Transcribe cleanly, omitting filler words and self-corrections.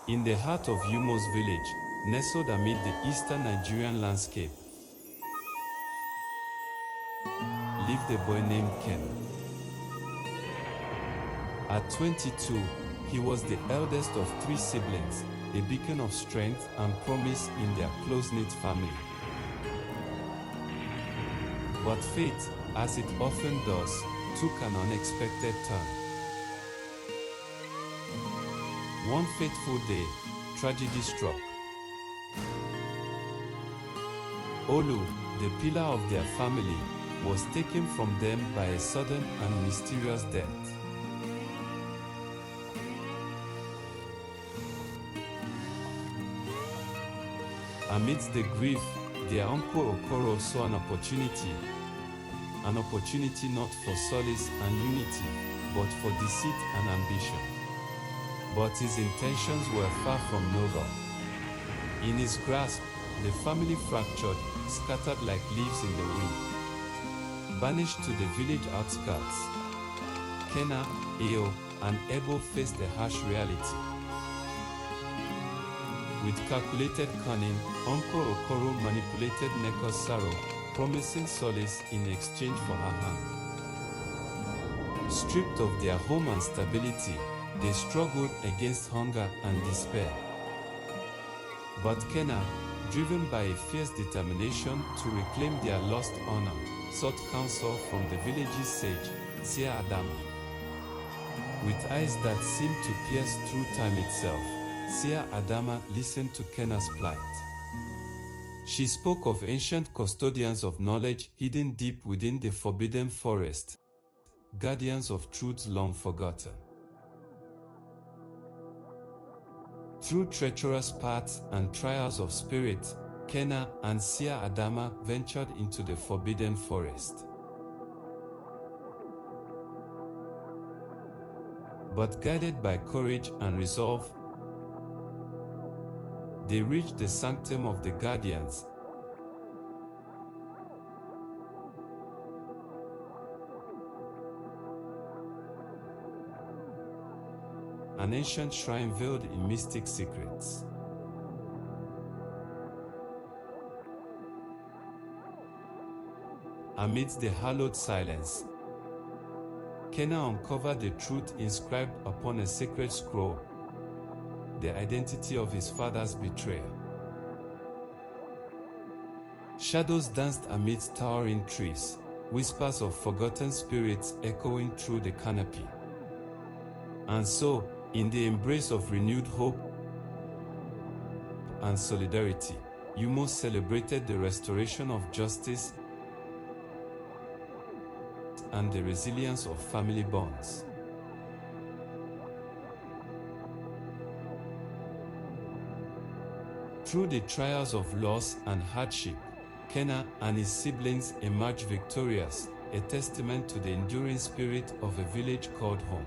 In the heart of Umoze village, nestled amid the eastern Nigerian landscape, lived a boy named Kenna. At 22, he was the eldest of 3 siblings, a beacon of strength and promise in their close-knit family. But fate, as it often does, took an unexpected turn. One fateful day, tragedy struck. Olu, the pillar of their family, was taken from them by a sudden and mysterious death. Amidst the grief, their uncle Okoro saw an opportunity not for solace and unity, but for deceit and ambition. But his intentions were far from noble. In his grasp, the family fractured, scattered like leaves in the wind. Banished to the village outskirts, Kenna, Eo, and Ebo faced a harsh reality. With calculated cunning, Uncle Okoro manipulated Neko's sorrow, promising solace in exchange for her hand. Stripped of their home and stability, they struggled against hunger and despair. But Kenna, driven by a fierce determination to reclaim their lost honor, sought counsel from the village's sage, Sia Adama. With eyes that seemed to pierce through time itself, Sia Adama listened to Kenna's plight. She spoke of ancient custodians of knowledge hidden deep within the forbidden forest, guardians of truths long forgotten. Through treacherous paths and trials of spirit, Kenna and Sia Adama ventured into the forbidden forest. But guided by courage and resolve, they reached the sanctum of the guardians, an ancient shrine veiled in mystic secrets. Amidst the hallowed silence, Kenna uncovered the truth inscribed upon a sacred scroll, the identity of his father's betrayer. Shadows danced amidst towering trees, whispers of forgotten spirits echoing through the canopy. And so, in the embrace of renewed hope and solidarity, Umoze celebrated the restoration of justice and the resilience of family bonds. Through the trials of loss and hardship, Kenna and his siblings emerged victorious, a testament to the enduring spirit of a village called home.